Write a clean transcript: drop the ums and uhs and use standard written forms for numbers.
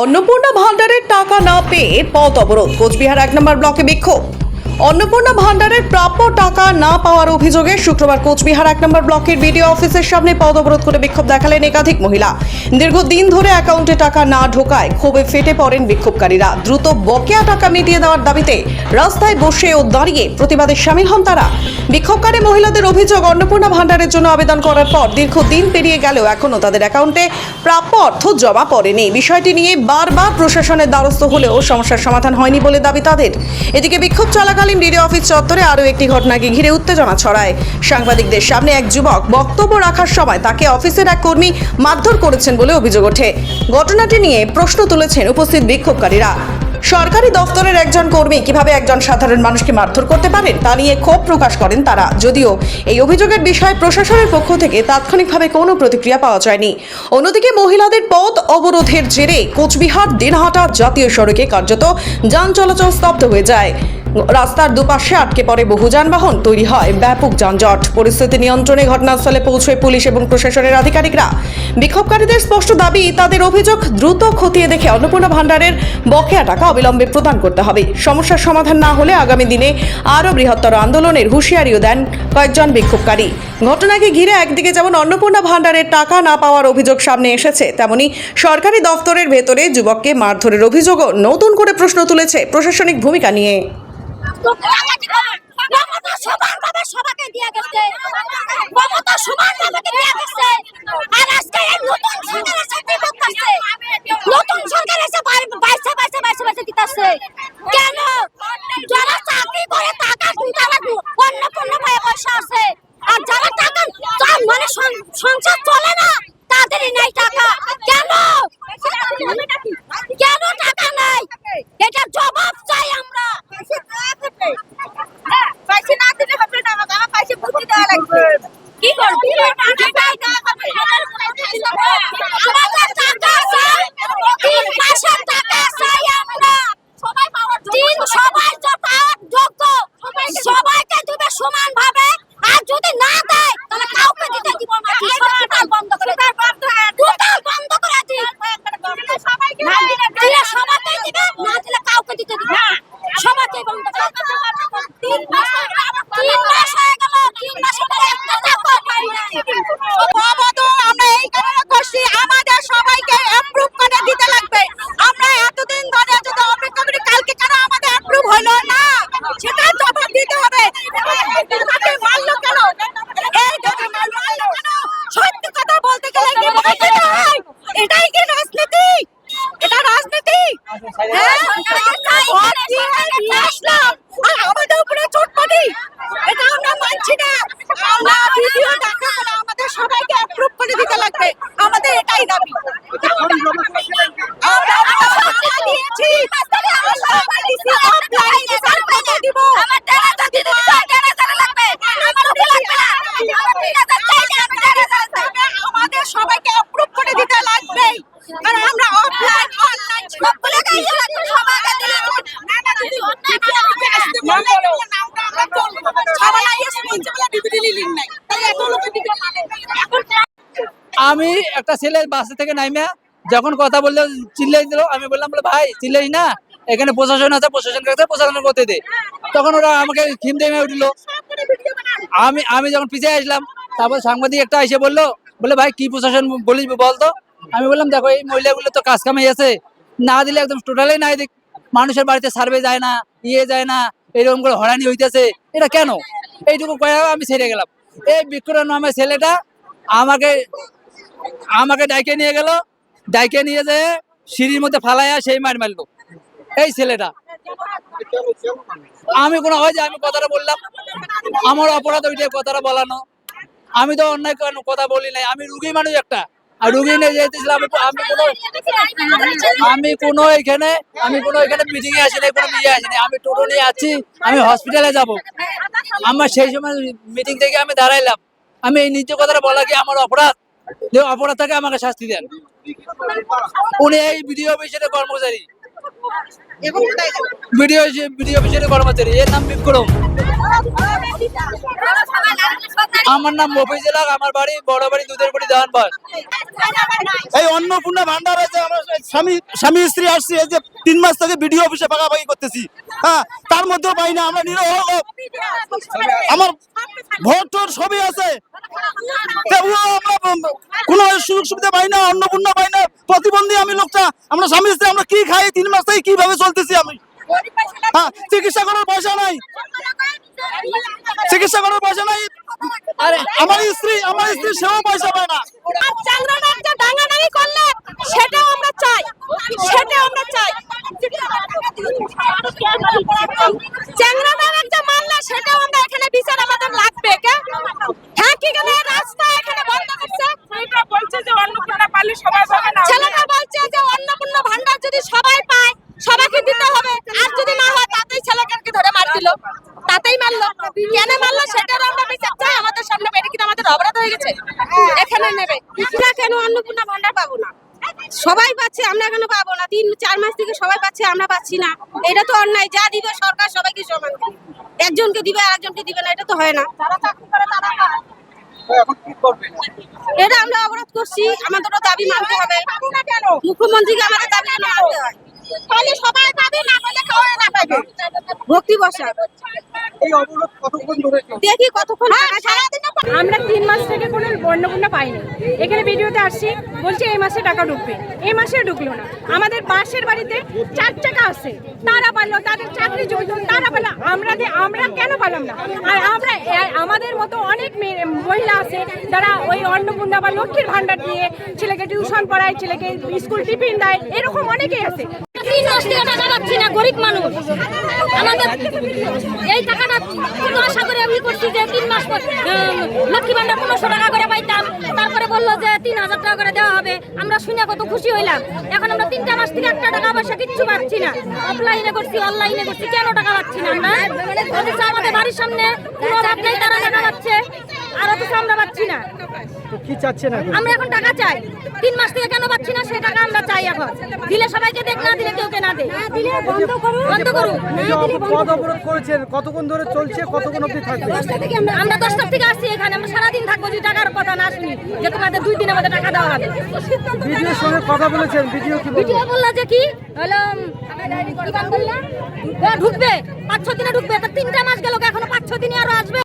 অন্নপূর্ণা ভান্ডারের টাকা না পেয়ে পথ অবরোধ, কোচবিহার 1 নম্বর ব্লকে বিক্ষোভ। অন্নপূর্ণা ভান্ডারের প্রাপ্য টাকা না পাওয়ার অভিযোগে শুক্রবার কোচবিহার 1 নম্বর ব্লকের বিডিও অফিসের সামনে পথ অবরোধ করে বিক্ষোভ দেখালেন একাধিক মহিলা। দীর্ঘদিন ধরে অ্যাকাউন্টে টাকা না ঢোকায় ক্ষোভে ফেটে পড়েন বিক্ষোভকারীরা। দ্রুত বকেয়া টাকা মিটিয়ে দেওয়ার দাবিতে রাস্তায় বসে ও দাঁড়িয়ে প্রতিবাদে শামিল হন তারা। বিক্ষোভকারী মহিলাদের অভিযোগ, অন্নপূর্ণা ভান্ডারের জন্য আবেদন করার পর দীর্ঘদিন পেরিয়ে গেলেও এখনও তাদের অ্যাকাউন্টে প্রাপ্য অর্থ জমা পড়েনি। বিষয়টি নিয়ে বারবার প্রশাসনের দ্বারস্থ হলেও সমস্যার সমাধান হয়নি বলে দাবি তাদের। এদিকে বিক্ষোভ চলাকালীন বিডিও অফিস চত্বরে আরও একটি ঘটনাকে ঘিরে উত্তেজনা ছড়ায়। সাংবাদিকদের সামনে এক যুবক বক্তব্য রাখার সময় তাকে অফিসের এক কর্মী মারধর করেছেন বলে অভিযোগ ওঠে। ঘটনাটি নিয়ে প্রশ্ন তুলেছেন উপস্থিত বিক্ষোভকারীরা। সরকারি দফতরের একজন কর্মী কিভাবে একজন সাধারণ মানুষকে মারধর করতে পারেন তা নিয়ে ক্ষোভ প্রকাশ করেন তারা। যদিও এই অভিযোগের বিষয়ে প্রশাসনের পক্ষ থেকে তাৎক্ষণিকভাবে কোনো প্রতিক্রিয়া পাওয়া যায়নি। অন্যদিকে মহিলাদের পথ অবরোধের জেরে কোচবিহার দিনহাটা জাতীয় সড়কে কার্যত যান চলাচল স্তব্ধ হয়ে যায়। রাস্তার দুপাশে আটকে পড়ে বহু যানবাহন, তৈরি হয় ব্যাপক যানজট। পরিস্থিতি নিয়ন্ত্রণে ঘটনাস্থলে পৌঁছয় পুলিশ এবং প্রশাসনের আধিকারিকরা। বিক্ষোভকারীদের স্পষ্ট দাবি, তাদের অভিযোগ দ্রুত খতিয়ে দেখে অন্নপূর্ণা ভান্ডারের বকেয়া টাকা অবিলম্বে প্রদান করতে হবে। সমস্যার সমাধান না হলে আগামী দিনে আরও বৃহত্তর আন্দোলনের হুঁশিয়ারিও দেন কয়েকজন বিক্ষোভকারী। ঘটনাকে ঘিরে একদিকে যেমন অন্নপূর্ণা ভান্ডারের টাকা না পাওয়ার অভিযোগ সামনে এসেছে, তেমনি সরকারি দফতরের ভেতরে যুবককে মারধরের অভিযোগও নতুন করে প্রশ্ন তুলেছে প্রশাসনিক ভূমিকা নিয়ে। সংসার চলে না, তাদেরই নাই টাকা। কেন কেন টাকা নাই, এটা জবাব চাই আমরা। পয়সা না দিলে হবে না, আমার পয়সা বুঝতে দেওয়া লাগবে। কি করবি? আমাদের টাকা আছে, 3 মাসের টাকা চাই আমরা। সবাই পাওয়ার যোগ্য, সবাই তো পাওয়ার যোগ্য, সবাইকে দিবে সমান ভাবে। আর যদি না দেয় তাহলে কাউকে দিতে দিব না। টোটাল বন্ধ করে দিই, টোটাল বন্ধ করে দিই। না দিলে সবাইকে দিবে, না দিলে কাউকে দিতে দিব না। সবাইকে বন্ধ করে 3 মাস হয়ে গেল, 3 মাসের পরে একটা টাকা পাই না। আমরা এই কারণে করছি, আমাদের সবাইকে অ্যাপ্রুভ করে দিতে লাগবে। আমরা এতদিন ধরে যদি অপেক্ষা করি, কালকে কেন আমাদের অ্যাপ্রুভ হলো না সেটা জবাব দিতে হবে। মারলো কেন? এই দেখো মারলো কেন? সত্যি কথা বলতে গেলে কি বলতে হয়? এটাই কি রাজনীতি? এটা রাজনীতি? হ্যাঁ, আর আমাদের উপরে চোটপাটি, এটা আমরা মানছি না। আমরা ভিডিও দেখা করে আমাদের সবাইকে অ্যাপ্রুভ করে দিতে লাগবে, আমাদের এটাই দাবি। আমরা দিয়েছি, দিব আমাদের সবাইকে অ্যাপ্রুভ করে দিতে লাগবে। কারণ আমরা অফলাইন অনলাইন সবগুলো সবাইকে দিলে আমি একটা ছেলে বাসা থেকে নাইমা যখন কথা বললে চিল্লাই দিল, আমি বললাম বলে ভাই চিল্লাই না, এখানে প্রশাসন আছে, প্রশাসনের কাছে প্রশাসনের করতে দে। তখন ওরা আমাকে খিম দেমে উঠল। আমি যখন পিছিয়ে আসলাম, তারপর সাংবাদিক একটা এসে বললো বলে ভাই কি প্রশাসন বলিস বলতো। আমি বললাম দেখো এই মহিলাগুলো তো কাজ কামাই আছে, না দিলে একদম টোটালি নাই, মানুষের বাড়িতে সার্ভে যায় না, যায় না, এরকম করে হয়রানি হইতেছে, এটা কেন? এইটুকু কয়ে আমি ছেড়ে গেলাম। এই বিক্রম নামের ছেলেটা আমাকে ডাইকে নিয়ে গেল, ডাইকে নিয়ে যেয়ে সিঁড়ির মধ্যে ফালাইয়া সেই মারলো এই ছেলেটা। আমি কোনো হয় যে আমি কথাটা বললাম, আমার অপরাধ ওইটাই কথাটা বলানো। আমি তো অন্যায় কথা বলি নাই, আমি রুগী মানুষ একটা, আর রুগী নিয়ে যেতেছিলাম। আমি কোনো এখানে মিটিং এ আসিনি, কোনো নিয়ে আসিনি, আমি টোটো নিয়ে আছি, আমি হসপিটালে যাব। আমার সেই সময় মিটিং থেকে আমি দাঁড়াইলাম, আমি এই নিজ কথাটা বলা কি আমার অপরাধ? অপরাধ থাকে আমাকে শাস্তি দেন। উনি এই ভিডিও অফিসের কর্মচারী, ভিডিও অফিসের কর্মচারী, এর নাম বিক্রম। আমার নাম মফিজুল হক, আমার বাড়ি বড় বাড়ি দুধের বাড়ি দেওয়ানবাগ। এই অন্নপূর্ণা ভান্ডার আছে, আমরা স্বামী স্ত্রী আসছি, এই যে 3 মাস থেকে বিডিও অফিসে ভাগাভাগি করতেছি, হ্যাঁ, তার মধ্যেও পাই না। আমরা নিরহ লোক, আমার ভোট টোট সবই আছে, তবুও আমরা কোনো সুযোগ সুবিধা পাই না, অন্নপূর্ণা পাই না। প্রতিবন্ধী আমি লোকটা, আমরা স্বামী স্ত্রী, আমরা কি খাই 3 মাস থেকে কিভাবে চলতেছি আমি, হ্যাঁ, চিকিৎসা করার পয়সা নাই, চিকিৎসা করার পয়সা নাই। আরে আমার স্ত্রী সেও পয়সা পায় না। আর চ্যাংড়াটা একটা ডাঙাডাঙি করলে সেটাও আমরা চাই, সেটাও আমরা চাই। চ্যাংড়াটা একটা মারলে সেটাও আমরা এখানে বিচার আমাদের লাগবে। হ্যাঁ, কি গেলে রাস্তা এখানে বন্ধ করছে, এটা বলছে যে অন্নপূর্ণা পালে সবাই পাবে না। ছেলেটা বলছে যে অন্নপূর্ণা ভান্ডার যদি সবাই পায় সবাইকে দিতে হবে, আর যদি না হয় তাতেই ছেলেকে ধরে মার দিল, তাতেই মারলো। কেন মারলো সেটার আমরা বিচার চাই। আমাদের সামনে বেরিয়ে কিন্তু আমাদের অপরাধ হয়ে গেছে, এখানে নেবে। আমরা কেন অন্নপূর্ণা ভান্ডার পাবো না? সবাই পাচ্ছে, আমরা কেন পাবো না? 3-4 মাস থেকে সবাই পাচ্ছে, আমরা পাচ্ছি না। এটা তো অন্যায়। যা দিবে সরকার সবাইকে সমান দিবে, একজনকে দিবে আর একজনকে দিবে না, এটা তো হয় না। এটা আমরা অবরোধ করছি, আমাদেরও দাবি মানতে হবে। মুখ্যমন্ত্রীকে আমাদের দাবি মানতে হয়, তাহলে সবাই পাবে, না পালে কেউ না পাবে। ভক্তি বসা দেখি কতক্ষণ আমরা 3 মাস থেকে কোনো অন্নপূর্ণা পাইনি। এখানে ভিডিওতে আসছি, বলছে এই মাসে টাকা ঢুকবে, এই মাসে ঢুকলো না। আমাদের পাশের বাড়িতে 4 টাকা আছে, তারা পারলো, তাদের চাকরি চলতো, তারা পেল, আমরা কেন পেলাম না? আর আমাদের মতো অনেক মহিলা আছে যারা ওই অন্নপূর্ণা বা লক্ষ্মীর ভান্ডার দিয়ে ছেলেকে টিউশন পড়ায়, ছেলেকে স্কুল টিফিন দেয়, এরকম অনেকেই আছে। 3 মাস থেকে টাকা পাচ্ছি না, গরিব মানুষ। আমাদের এই টাকাটা কত আশা করে আমি করছি যে 3 মাস পর লক্ষ্মী ভান্ডার 1500 টাকা করে পাইতাম, তারপরে বললো যে 3000 টাকা করে দেওয়া হবে। আমরা শুনে কত খুশি হইলাম। এখন আমরা 3টা মাস থেকে 1 টাকা পয়সা কিচ্ছু পাচ্ছি না। অফলাইনে করছি, অনলাইনে করছি, কেন টাকা পাচ্ছি না আমরা? অথচ আমাদের বাড়ির সামনে কোনো অভাব নেই, তারা টাকা পাচ্ছে, আর অথচ আমরা পাচ্ছি না। কি চাচ্ছেন এখন? আমরা এখন টাকা চাই। 3 মাস থেকে কেন পাচ্ছি না সে টাকা আমরা চাই এখন। দিলে সবাইকে দেখ, না দিলে কেউ না দে। বন্ধ করুন। পদ অবরোধ করেছেন, কতক্ষণ ধরে চলছে, কতক্ষণ অবধি থাকবে? আমরা 10টা থেকে আসছি এখানে, আমরা সারাদিন থাকবো যদি টাকার কথা না শুনি যে তোমাদের 2 দিনের মধ্যে টাকা দেওয়া হবে। ভিডিওর সঙ্গে কথা বলেছেন, ভিডিও কি ভিডিও বললো যে কি হলো, ঢুকবে 5-6 দিনে ঢুকবে, তো 3টা মাস গেল, এখনো 5-6 দিনে আরো আসবে।